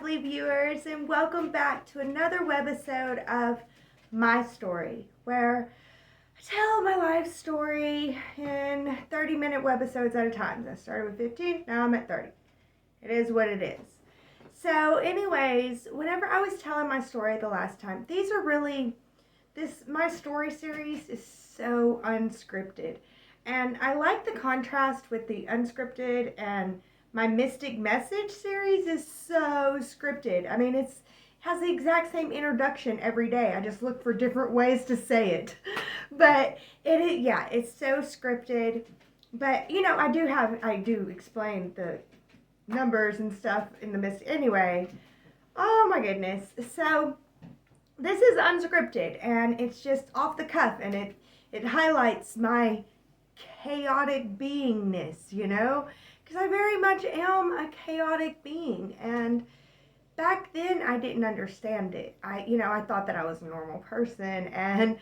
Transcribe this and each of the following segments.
lovely viewers, and welcome back to another webisode of my story, where I tell my life story in 30-minute webisodes at a time. I started with 15, now I'm at 30. It is what it is. So anyways, whenever I was telling my story the last time, my story series is so unscripted. And I like the contrast with the unscripted, and my Mystic Message series is so scripted. I mean, it has the exact same introduction every day. I just look for different ways to say it. But it's so scripted. But, I do explain the numbers and stuff in the Mystic. Anyway, oh my goodness. So, this is unscripted, and it's just off the cuff, and it highlights my chaotic beingness, because I very much am a chaotic being. And back then I didn't understand it. I thought that I was a normal person, and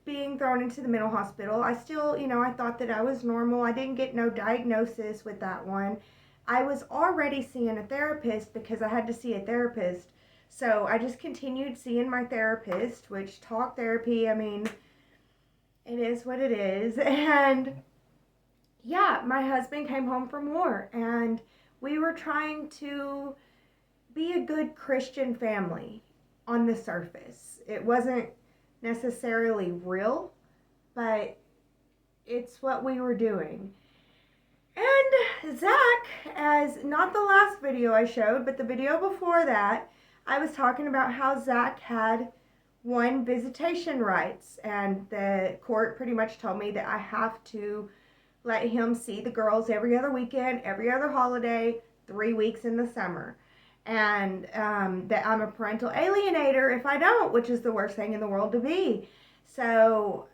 being thrown into the mental hospital, I still, I thought that I was normal. I didn't get no diagnosis with that one. I was already seeing a therapist because I had to see a therapist. So I just continued seeing my therapist, which talk therapy, it is what it is. And yeah, my husband came home from war, and we were trying to be a good Christian family on the surface. It wasn't necessarily real, but it's what we were doing. And Zach, as not the last video I showed, but the video before that, I was talking about how Zach had won visitation rights, and the court pretty much told me that I have to let him see the girls every other weekend, every other holiday, 3 weeks in the summer. And that I'm a parental alienator if I don't, which is the worst thing in the world to be. So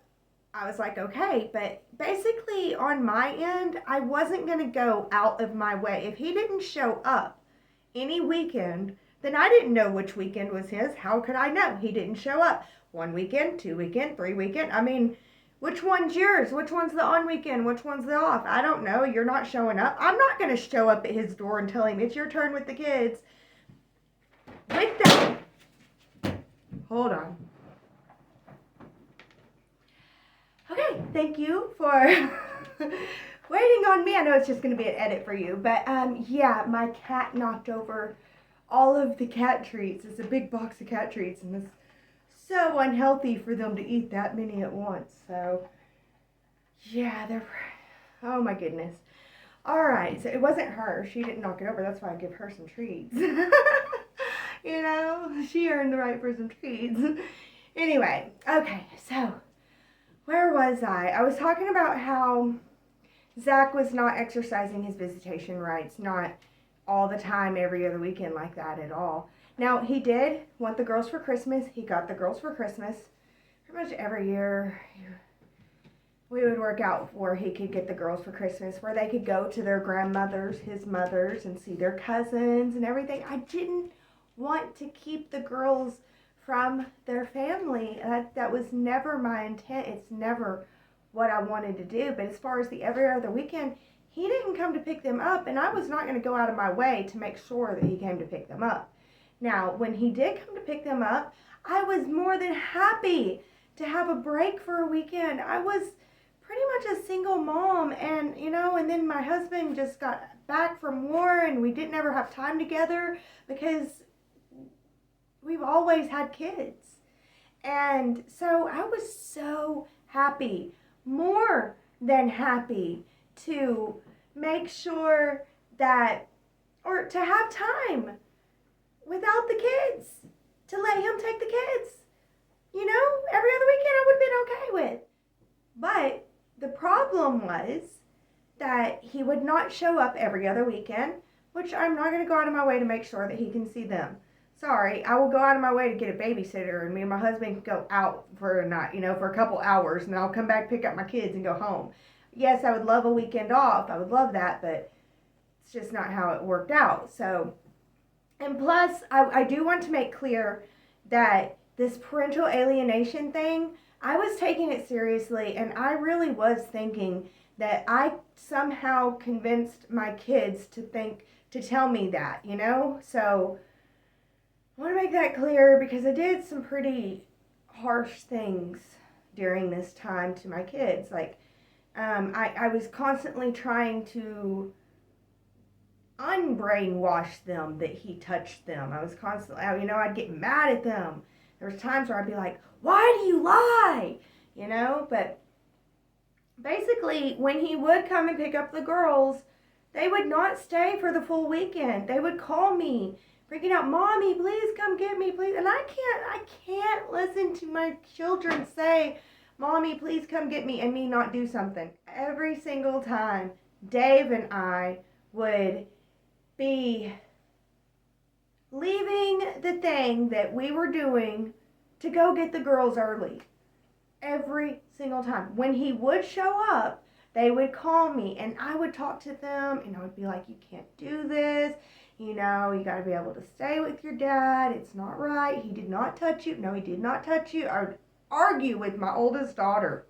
I was like, okay, but basically on my end, I wasn't going to go out of my way. If he didn't show up any weekend, then I didn't know which weekend was his. How could I know? He didn't show up. 1 weekend, 2 weekend, 3 weekend. Which one's yours? Which one's the on weekend? Which one's the off? I don't know. You're not showing up. I'm not going to show up at his door and tell him it's your turn with the kids. With that, hold on. Okay, thank you for waiting on me. I know it's just going to be an edit for you, but yeah, my cat knocked over all of the cat treats. It's a big box of cat treats, and it's so unhealthy for them to eat that many at once. So yeah, oh my goodness. All right, so it wasn't her. She didn't knock it over. That's why I give her some treats. She earned the right for some treats. Anyway, okay, so where was I? I was talking about how Zach was not exercising his visitation rights, not all the time, every other weekend like that at all. Now, he did want the girls for Christmas. He got the girls for Christmas. Pretty much every year, we would work out where he could get the girls for Christmas, where they could go to their grandmothers, his mothers, and see their cousins and everything. I didn't want to keep the girls from their family. That was never my intent. It's never what I wanted to do. But as far as the every other weekend, he didn't come to pick them up, and I was not going to go out of my way to make sure that he came to pick them up. Now, when he did come to pick them up, I was more than happy to have a break for a weekend. I was pretty much a single mom, and and then my husband just got back from war, and we didn't ever have time together because we've always had kids. And so I was so happy, more than happy, to make sure that, or to have time without the kids, to let him take the kids. Every other weekend I would have been okay with. But the problem was that he would not show up every other weekend, which I'm not going to go out of my way to make sure that he can see them. Sorry, I will go out of my way to get a babysitter, and me and my husband can go out for a night, for a couple hours, and then I'll come back, pick up my kids, and go home. Yes, I would love a weekend off. I would love that, but it's just not how it worked out. So, and plus, I do want to make clear that this parental alienation thing, I was taking it seriously, and I really was thinking that I somehow convinced my kids to tell me that, So I want to make that clear because I did some pretty harsh things during this time to my kids. Like, I was constantly trying to unbrainwash them that he touched them. I was constantly, I'd get mad at them. There was times where I'd be like, why do you lie? But basically, when he would come and pick up the girls, they would not stay for the full weekend. They would call me, freaking out, Mommy, please come get me, please. And I can't listen to my children say, Mommy, please come get me, and me not do something. Every single time, Dave and I would be leaving the thing that we were doing to go get the girls early. Every single time. When he would show up, they would call me and I would talk to them and I would be like, you can't do this. You got to be able to stay with your dad. It's not right. He did not touch you. No, he did not touch you. I would argue with my oldest daughter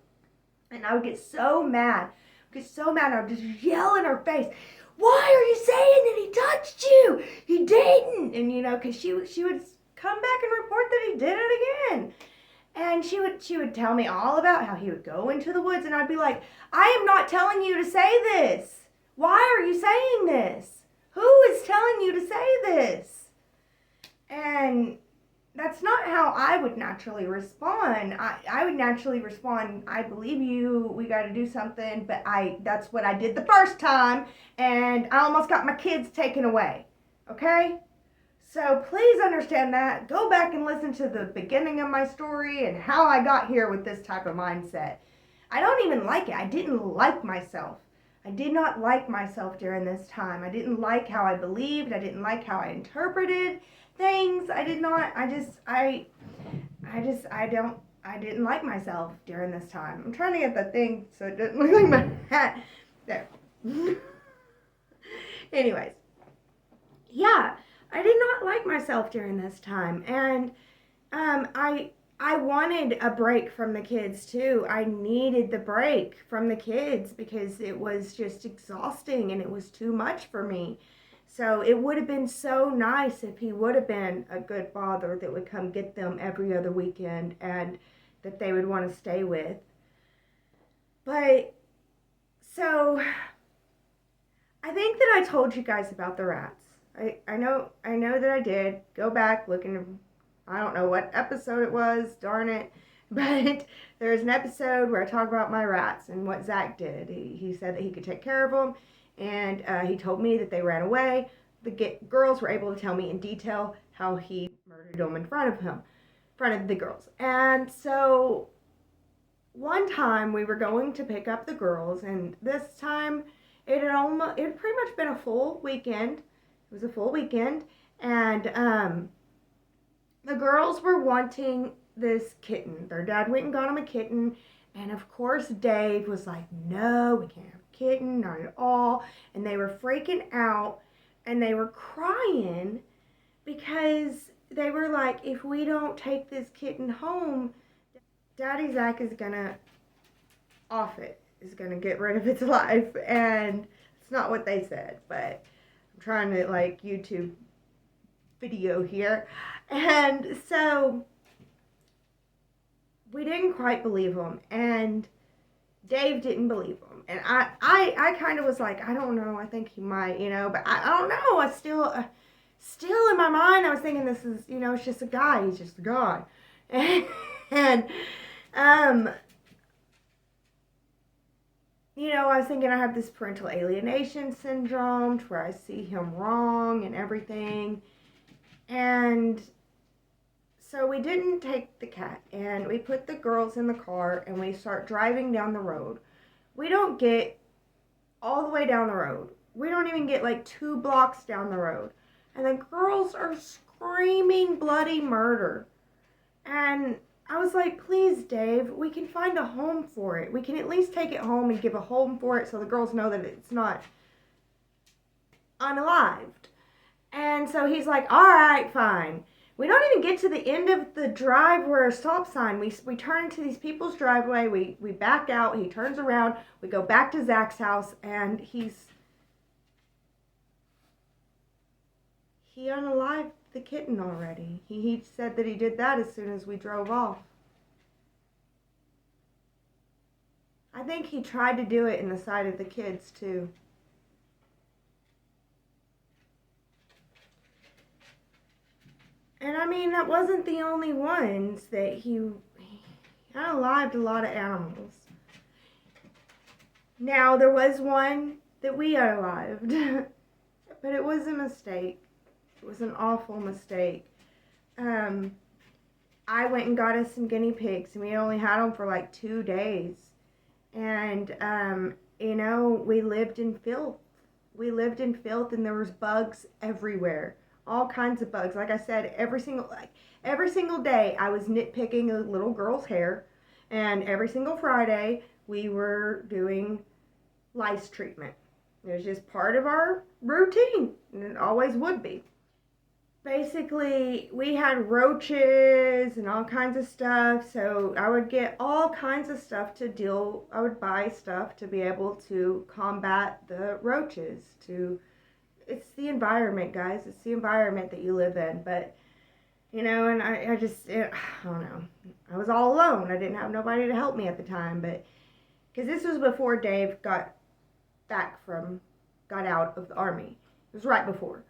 and I would get so mad. I would just yell in her face, why are you saying that he touched you? He didn't. And, because she would come back and report that he did it again. And she would tell me all about how he would go into the woods, and I'd be like, I am not telling you to say this. Why are you saying this? Who is telling you to say this? And that's not how I would naturally respond. I would naturally respond, I believe you, we got to do something, but that's what I did the first time, and I almost got my kids taken away. Okay? So please understand that. Go back and listen to the beginning of my story and how I got here with this type of mindset. I don't even like it. I didn't like myself. I did not like myself during this time. I didn't like how I believed. I didn't like how I interpreted things. I didn't like myself during this time. I'm trying to get the thing so it doesn't look like my hat. There. Anyways. Yeah. I did not like myself during this time, and I wanted a break from the kids too. I needed the break from the kids because it was just exhausting and it was too much for me. So it would have been so nice if he would have been a good father that would come get them every other weekend and that they would want to stay with. But so I think that I told you guys about the rats. I know that I did. Go back, look in, I don't know what episode it was, darn it. But there's an episode where I talk about my rats and what Zach did. He said that he could take care of them, and he told me that they ran away. The girls were able to tell me in detail how he murdered them in front of the girls. And so one time we were going to pick up the girls, and this time it had pretty much been a full weekend. It was a full weekend, and the girls were wanting this kitten. Their dad went and got them a kitten, and of course Dave was like, no, we can't have a kitten, not at all. And they were freaking out, and they were crying because they were like, if we don't take this kitten home, Daddy Zach is gonna is gonna get rid of its life. And it's not what they said, but I'm trying to YouTube video here. And so we didn't quite believe him, and Dave didn't believe him. And I kind of was like, I don't know, I think he might, but I don't know. I still in my mind, I was thinking this is, it's just a guy. He's just a guy. And I was thinking I have this parental alienation syndrome to where I see him wrong and everything. And so we didn't take the cat, and we put the girls in the car, and we start driving down the road. We don't get all the way down the road. We don't even get 2 blocks down the road. And the girls are screaming bloody murder. And I was like, please, Dave, we can find a home for it. We can at least take it home and give a home for it so the girls know that it's not unalived. And so he's like, all right, fine. We don't even get to the end of the drive where a stop sign. We turn into these people's driveway. We back out. He turns around. We go back to Zach's house, and he unalived the kitten already. He said that he did that as soon as we drove off. I think he tried to do it in the sight of the kids too. And I mean, that wasn't the only ones that he unalived a lot of animals. Now, there was one that we unalived, but it was a mistake. It was an awful mistake. I went and got us some guinea pigs, and we only had them for like 2 days. And, we lived in filth. We lived in filth, and there was bugs everywhere. All kinds of bugs. Like I said, every single day I was nitpicking a little girl's hair, and every single Friday we were doing lice treatment. It was just part of our routine, and it always would be. Basically, we had roaches and all kinds of stuff, so I would get all kinds of stuff I would buy stuff to be able to combat the roaches. It's the environment, guys. It's the environment that you live in, but, and I don't know. I was all alone. I didn't have nobody to help me at the time, but, because this was before Dave got out of the Army. It was right before.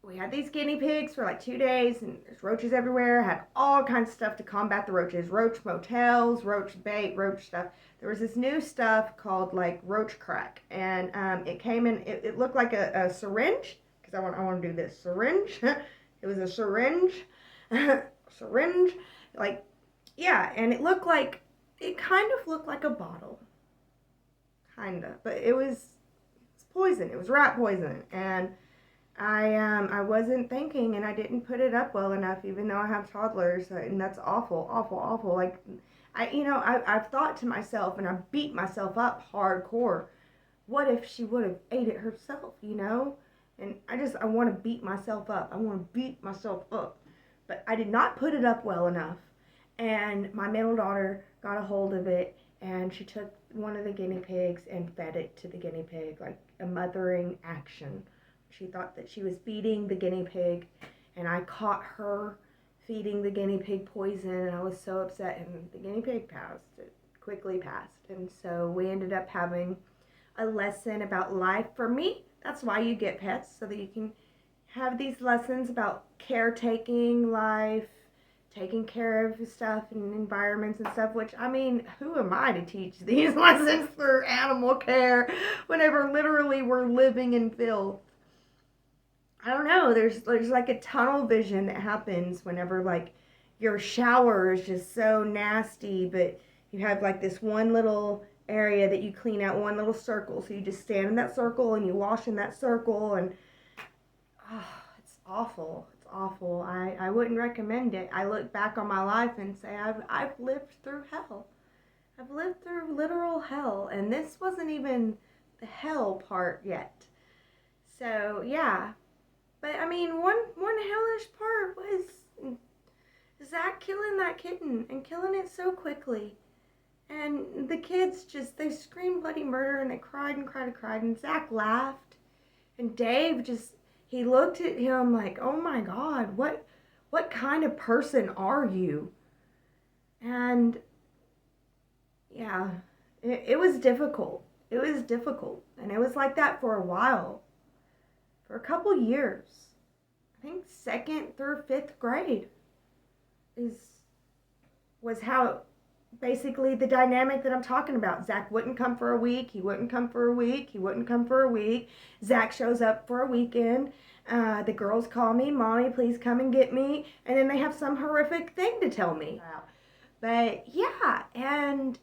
We had these guinea pigs for like 2 days, and there's roaches everywhere. I had all kinds of stuff to combat the roaches. Roach motels, roach bait, roach stuff. There was this new stuff called like roach crack, and it came in, it looked like a syringe, because I want to do this. Syringe. It was a syringe. Syringe. Like, yeah, and it kind of looked like a bottle. Kind of. But it was poison. It was rat poison, and I wasn't thinking, and I didn't put it up well enough, even though I have toddlers, and that's awful, awful, awful. Like, I've thought to myself, and I beat myself up hardcore. What if she would have ate it herself, And I want to beat myself up. I want to beat myself up. But I did not put it up well enough, and my middle daughter got a hold of it, and she took one of the guinea pigs and fed it to the guinea pig, like a mothering action. She thought that she was feeding the guinea pig, and I caught her feeding the guinea pig poison, and I was so upset, and the guinea pig passed. It quickly passed, and so we ended up having a lesson about life. For me, that's why you get pets, so that you can have these lessons about caretaking life, taking care of stuff and environments and stuff, which, I mean, who am I to teach these lessons for animal care whenever literally we're living in filth? I don't know, there's like a tunnel vision that happens whenever like your shower is just so nasty, but you have like this one little area that you clean out, one little circle, so you just stand in that circle and you wash in that circle, and it's awful. It's awful. I wouldn't recommend it. I look back on my life and say I've lived through hell. I've lived through literal hell, and this wasn't even the hell part yet. So yeah. But, I mean, one hellish part was Zach killing that kitten, and killing it so quickly. And the kids they screamed bloody murder, and they cried and cried and cried, and Zach laughed. And Dave he looked at him like, oh my God, what kind of person are you? And, yeah, it was difficult. It was difficult. And it was like that for a while. For a couple years. I think 2nd through 5th grade was how, basically, the dynamic that I'm talking about. Zach wouldn't come for a week. He wouldn't come for a week. He wouldn't come for a week. Zach shows up for a weekend. The girls call me, Mommy, please come and get me. And then they have some horrific thing to tell me. But yeah, and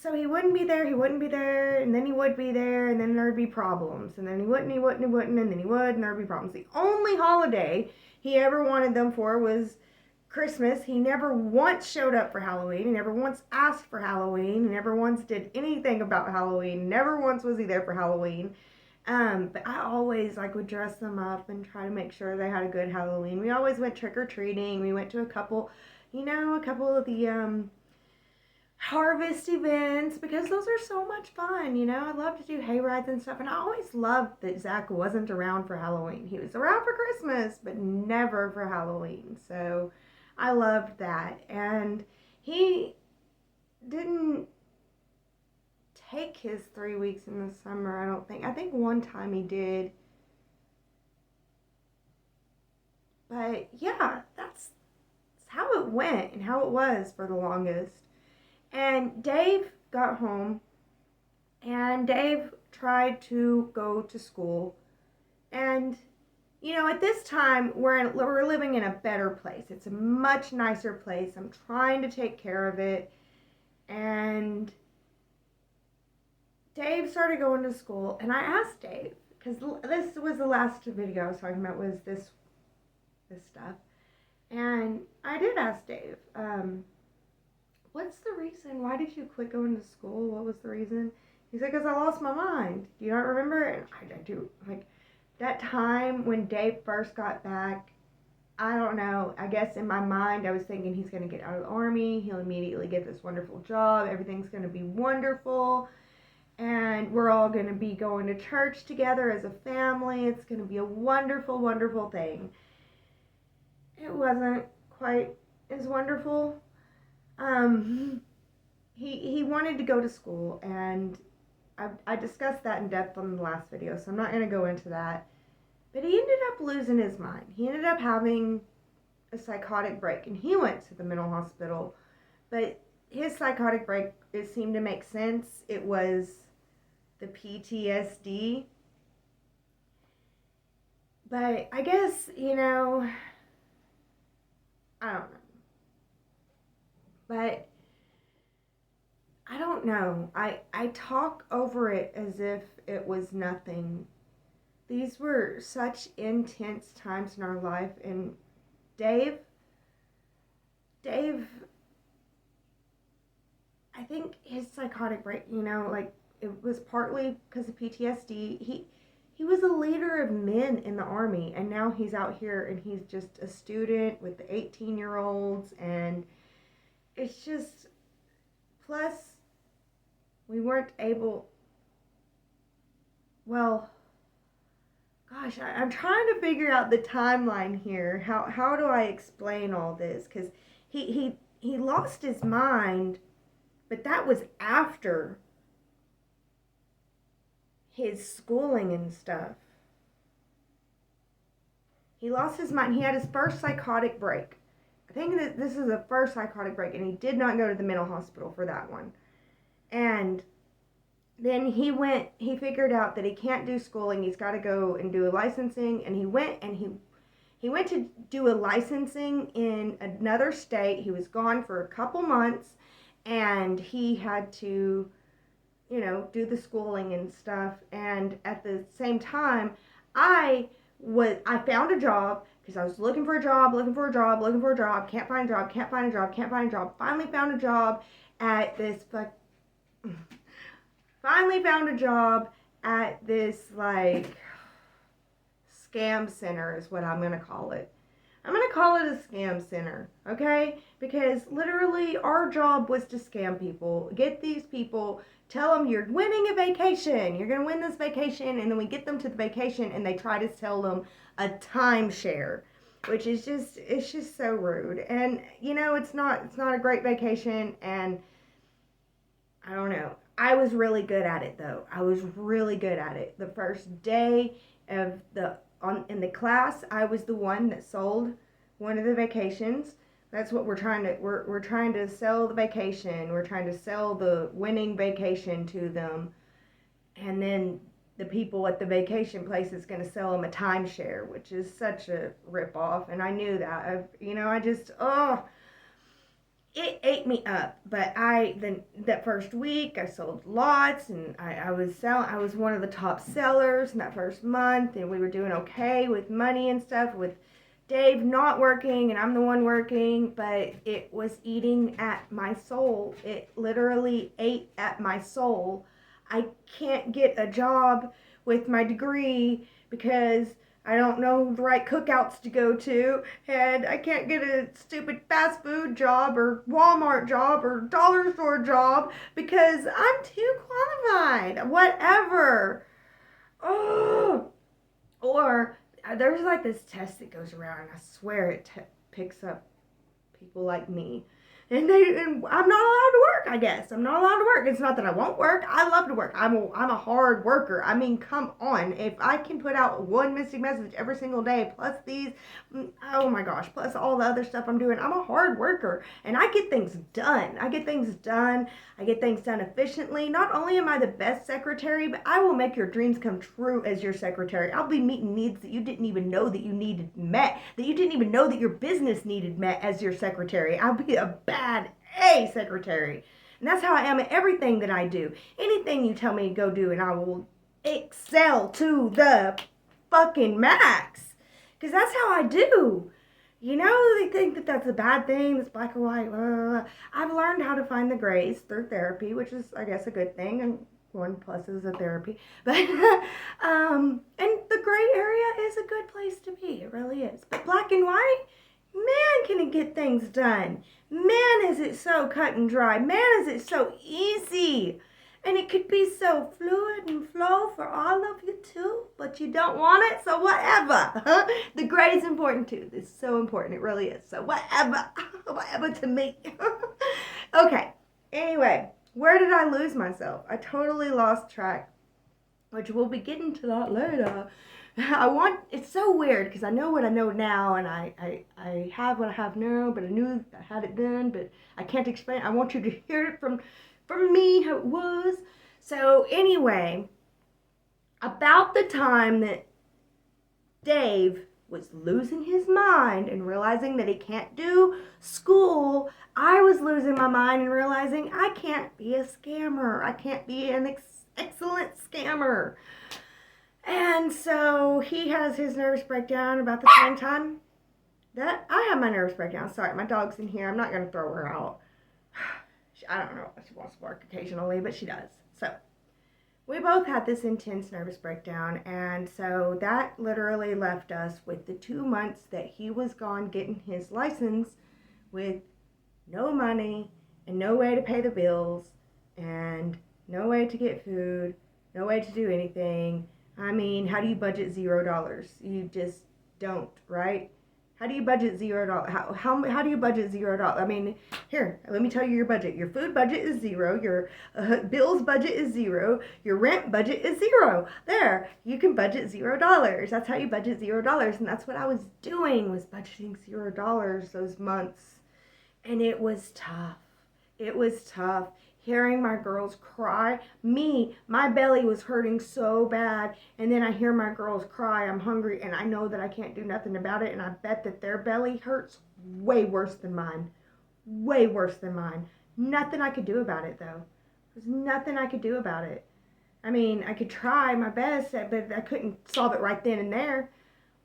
so he wouldn't be there, and then he would be there, and then there'd be problems. And then he wouldn't, and then he would, and there'd be problems. The only holiday he ever wanted them for was Christmas. He never once showed up for Halloween. He never once asked for Halloween. He never once did anything about Halloween. Never once was he there for Halloween. But I always would dress them up and try to make sure they had a good Halloween. We always went trick-or-treating. We went to a couple of the harvest events, because those are so much fun. I love to do hay rides and stuff, and I always loved that Zach wasn't around for Halloween. He was around for Christmas, but never for Halloween. So I loved that. And he didn't take his 3 weeks in the summer, I don't think. I think one time he did. But yeah, that's how it went and how it was for the longest. And Dave got home, and Dave tried to go to school. And, at this time, we're living in a better place. It's a much nicer place. I'm trying to take care of it. And Dave started going to school, and I asked Dave, because this was the last video I was talking about, was this stuff. And I did ask Dave, what's the reason? Why did you quit going to school? What was the reason? He said, because I lost my mind. Do you not remember? And I do. Like, that time when Dave first got back, I don't know. I guess in my mind, I was thinking he's going to get out of the Army. He'll immediately get this wonderful job. Everything's going to be wonderful. And we're all going to be going to church together as a family. It's going to be a wonderful, wonderful thing. It wasn't quite as wonderful. He wanted to go to school, and I discussed that in depth on the last video, so I'm not going to go into that. But he ended up losing his mind. He ended up having a psychotic break, and he went to the mental hospital. But his psychotic break, it seemed to make sense. It was the PTSD. But I guess, I don't know. But I don't know. I talk over it as if it was nothing. These were such intense times in our life. And Dave, I think his psychotic break, it was partly because of PTSD. He was a leader of men in the Army, and now he's out here and he's just a student with the 18-year-olds, and it's just, plus we weren't able, well, gosh, I'm trying to figure out the timeline here. How do I explain all this? Because he lost his mind, but that was after his schooling and stuff. He lost his mind. He had his first psychotic break. I think that this is the first psychotic break, and he did not go to the mental hospital for that one. And then he figured out that he can't do schooling. He's got to go and do a licensing, and he went to do a licensing in another state. He was gone for a couple months, and he had to do the schooling and stuff. And at the same time, I found a job, because I was looking for a job, can't find a job, finally found a job at this, like, scam center is what I'm going to call it. I'm going to call it a scam center, okay? Because literally our job was to scam people, get these people, tell them you're winning a vacation, you're going to win this vacation, and then we get them to the vacation and they try to sell them a timeshare, which is it's just so rude. And it's not a great vacation, and I don't know. I was really good at it though. I was really good at it. The first day of in the class, I was the one that sold one of the vacations. That's what we're trying to sell the vacation. We're trying to sell the winning vacation to them. And then the people at the vacation place is going to sell them a timeshare, which is such a ripoff. And I knew that. It ate me up. But that first week I sold lots, and I was one of the top sellers in that first month, and we were doing okay with money and stuff, with Dave not working and I'm the one working, but it was eating at my soul. It literally ate at my soul. I can't get a job with my degree because I don't know the right cookouts to go to, and I can't get a stupid fast food job or Walmart job or dollar store job because I'm too qualified. Whatever. Oh. Or there's like this test that goes around, and I swear it picks up people like me. And I'm not allowed to work, I guess. I'm not allowed to work. It's not that I won't work. I love to work. I'm a hard worker. I mean, come on. If I can put out one mystic message every single day, plus these, oh my gosh, plus all the other stuff I'm doing, I'm a hard worker. And I get things done. I get things done efficiently. Not only am I the best secretary, but I will make your dreams come true as your secretary. I'll be meeting needs that you didn't even know that you needed met, that you didn't even know that your business needed met as your secretary. I'll be a bad A secretary. And that's how I am at everything that I do. Anything you tell me to go do, and I will excel to the fucking max. Because that's how I do. You know, they think that that's a bad thing, that's black or white. Blah, blah, blah. I've learned how to find the grays through therapy, which is, I guess, a good thing. And one plus is a therapy. But, and the gray area is a good place to be. It really is. But black and white, man, can it get things done. Man, is it so cut and dry. Man, is it so easy. And it could be so fluid and flow for all of you too, but you don't want it, so whatever. The gray is important too. It's so important. It really is. So whatever. Whatever to me. Okay. Anyway, where did I lose myself? I totally lost track, which we'll be getting to that later. It's so weird because I know what I know now, and I have what I have now, but I knew I had it then, but I can't explain. I want you to hear it from me how it was. So anyway, about the time that Dave was losing his mind and realizing that he can't do school, I was losing my mind and realizing I can't be a scammer. I can't be an excellent scammer. And so he has his nervous breakdown about the same time that I have my nervous breakdown. Sorry, my dog's in here. I'm not going to throw her out. I don't know if she wants to bark occasionally, but she does. So we both had this intense nervous breakdown, and so that literally left us with the 2 months that he was gone getting his license with no money and no way to pay the bills and no way to get food, no way to do anything. I mean, how do you budget $0? You just don't, right? How do you budget $0? How do you budget $0? I mean, here, let me tell you your budget. Your food budget is 0. Your bills budget is 0. Your rent budget is 0. There, you can budget $0. That's how you budget $0. And that's what I was doing, was budgeting $0 those months. And it was tough. It was tough. Hearing my girls cry. My belly was hurting so bad. And then I hear my girls cry. I'm hungry and I know that I can't do nothing about it. And I bet that their belly hurts way worse than mine. Way worse than mine. Nothing I could do about it though. There's nothing I could do about it. I mean, I could try my best, but I couldn't solve it right then and there.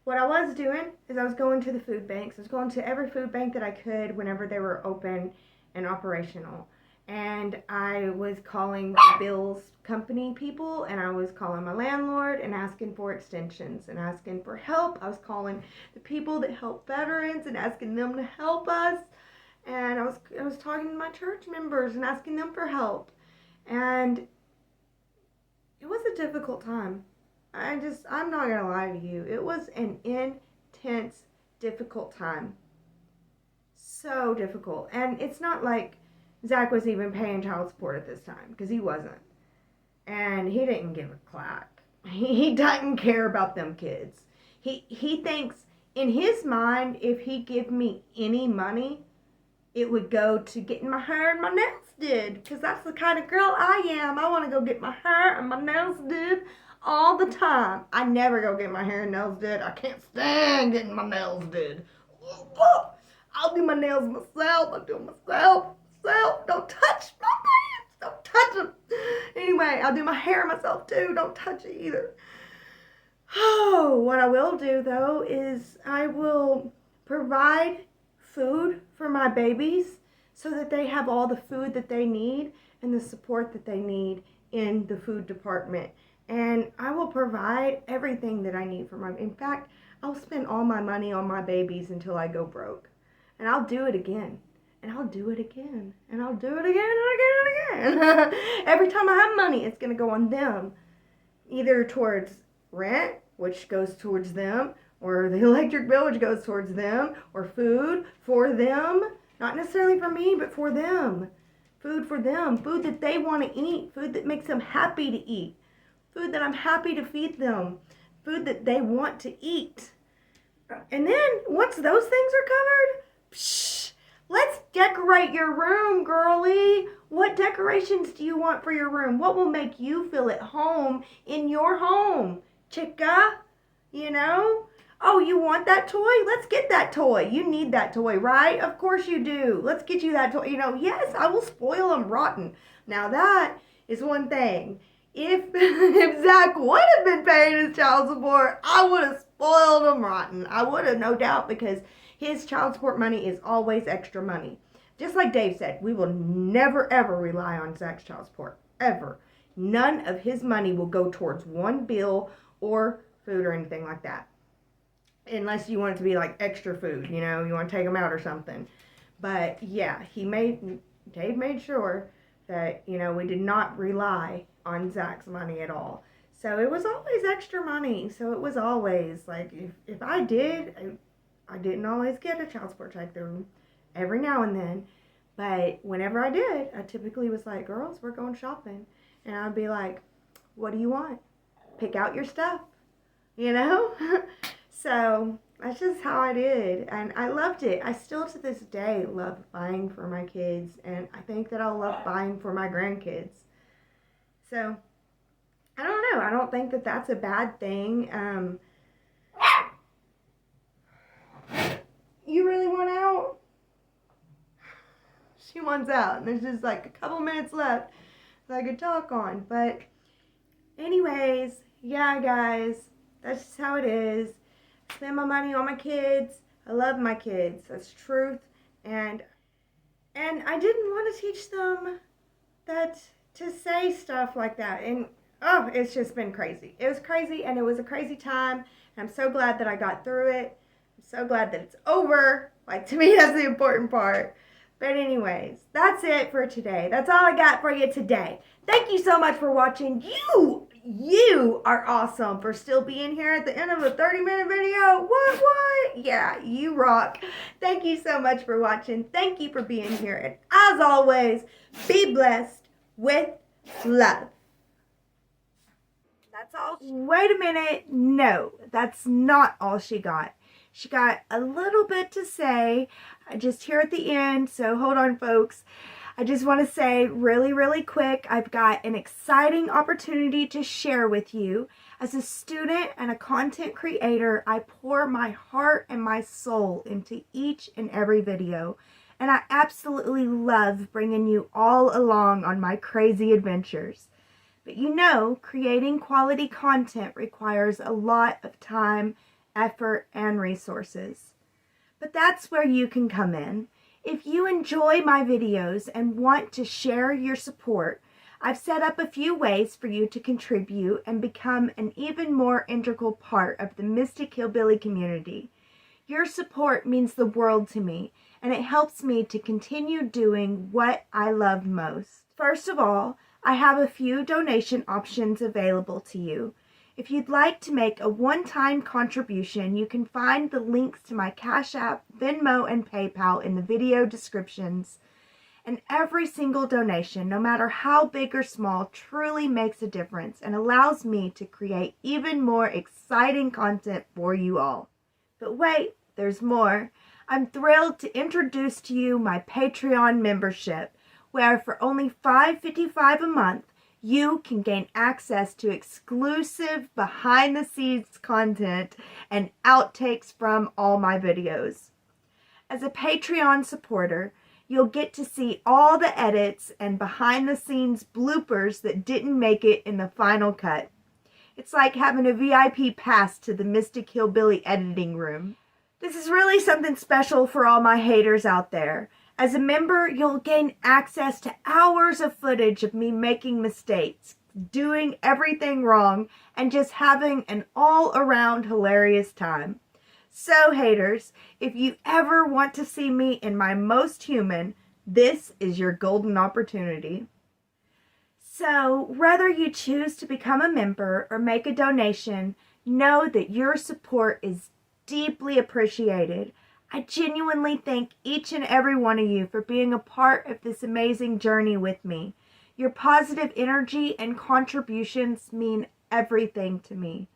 What I was doing is I was going to the food banks. I was going to every food bank that I could whenever they were open and operational. And I was calling the bills company people, and I was calling my landlord and asking for extensions and asking for help. I was calling the people that help veterans and asking them to help us. And I was talking to my church members and asking them for help. And it was a difficult time. I'm not going to lie to you. It was an intense, difficult time. So difficult. And it's not like Zach was even paying child support at this time, because he wasn't. And he didn't give a clack. He doesn't care about them kids. He thinks, in his mind, if he give me any money, it would go to getting my hair and my nails did. Because that's the kind of girl I am. I want to go get my hair and my nails did all the time. I never go get my hair and nails did. I can't stand getting my nails did. I'll do my nails myself. I'll do them myself. Don't touch my pants. Don't touch them. Anyway, I'll do my hair myself too. Don't touch it either. Oh, what I will do though is I will provide food for my babies so that they have all the food that they need and the support that they need in the food department. And I will provide everything that I need for my, in fact, I'll spend all my money on my babies until I go broke. And I'll do it again. And I'll do it again. And I'll do it again and again and again. Every time I have money, it's going to go on them. Either towards rent, which goes towards them, or the electric bill, which goes towards them, or food for them. Not necessarily for me, but for them. Food for them. Food that they want to eat. Food that makes them happy to eat. Food that I'm happy to feed them. Food that they want to eat. And then, once those things are covered, psh, let's decorate your room, girlie. What decorations do you want for your room? What will make you feel at home in your home, chica? You know? Oh, you want that toy? Let's get that toy. You need that toy, right? Of course you do. Let's get you that toy. You know, yes, I will spoil them rotten. Now that is one thing. If Zach would have been paying his child support, I would have spoiled him rotten. I would have, no doubt, because his child support money is always extra money. Just like Dave said, we will never, ever rely on Zach's child support. Ever. None of his money will go towards one bill or food or anything like that. Unless you want it to be like extra food, you know, you want to take him out or something. But yeah, Dave made sure that, you know, we did not rely on Zach's money at all. So it was always extra money. So it was always like, if I did, I didn't always get a child support check through every now and then. But whenever I did, I typically was like, girls, we're going shopping. And I'd be like, what do you want? Pick out your stuff, you know? So that's just how I did. And I loved it. I still to this day love buying for my kids. And I think that I'll love buying for my grandkids. So, I don't know. I don't think that that's a bad thing. You really want out? She wants out. And there's just like a couple minutes left that I could talk on. But anyways, yeah, guys. That's just how it is. Spend my money on my kids. I love my kids. That's truth. And I didn't want to teach them that to say stuff like that. And oh, it's just been crazy. It was crazy, and it was a crazy time. And I'm so glad that I got through it. I'm so glad that it's over. Like, to me, that's the important part. But anyways, that's it for today. That's all I got for you today. Thank you so much for watching. You are awesome for still being here at the end of a 30-minute video. What? Yeah, you rock. Thank you so much for watching. Thank you for being here. And as always, be blessed with love. That's all. Wait a minute. No, that's not all she got. She got a little bit to say just here at the end. So hold on, folks. I just want to say really, really quick, I've got an exciting opportunity to share with you. As a student and a content creator, I pour my heart and my soul into each and every video. And I absolutely love bringing you all along on my crazy adventures. But you know, creating quality content requires a lot of time, effort, and resources. But that's where you can come in. If you enjoy my videos and want to share your support, I've set up a few ways for you to contribute and become an even more integral part of the Mystic Hillbilly community. Your support means the world to me, and it helps me to continue doing what I love most. First of all, I have a few donation options available to you. If you'd like to make a one-time contribution, you can find the links to my Cashapp, Venmo, and PayPal in the video descriptions. And every single donation, no matter how big or small, truly makes a difference and allows me to create even more exciting content for you all. But wait, there's more. I'm thrilled to introduce to you my Patreon membership, where for only $5.55 a month, you can gain access to exclusive behind-the-scenes content and outtakes from all my videos. As a Patreon supporter, you'll get to see all the edits and behind-the-scenes bloopers that didn't make it in the final cut. It's like having a VIP pass to the Mystic Hillbilly editing room. This is really something special for all my haters out there. As a member, you'll gain access to hours of footage of me making mistakes, doing everything wrong, and just having an all-around hilarious time. So, haters, if you ever want to see me in my most human, this is your golden opportunity. So, whether you choose to become a member or make a donation, know that your support is deeply appreciated. I genuinely thank each and every one of you for being a part of this amazing journey with me. Your positive energy and contributions mean everything to me.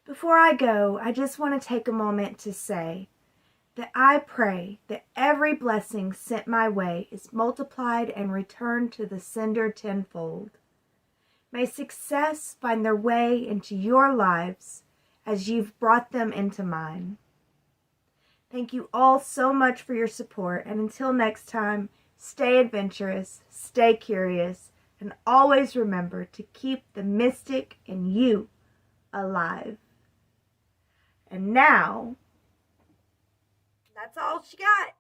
Before I go, I just want to take a moment to say that I pray that every blessing sent my way is multiplied and returned to the sender tenfold. May success find their way into your lives as you've brought them into mine. Thank you all so much for your support, and until next time, stay adventurous, stay curious, and always remember to keep the mystic in you alive. And now, that's all she got.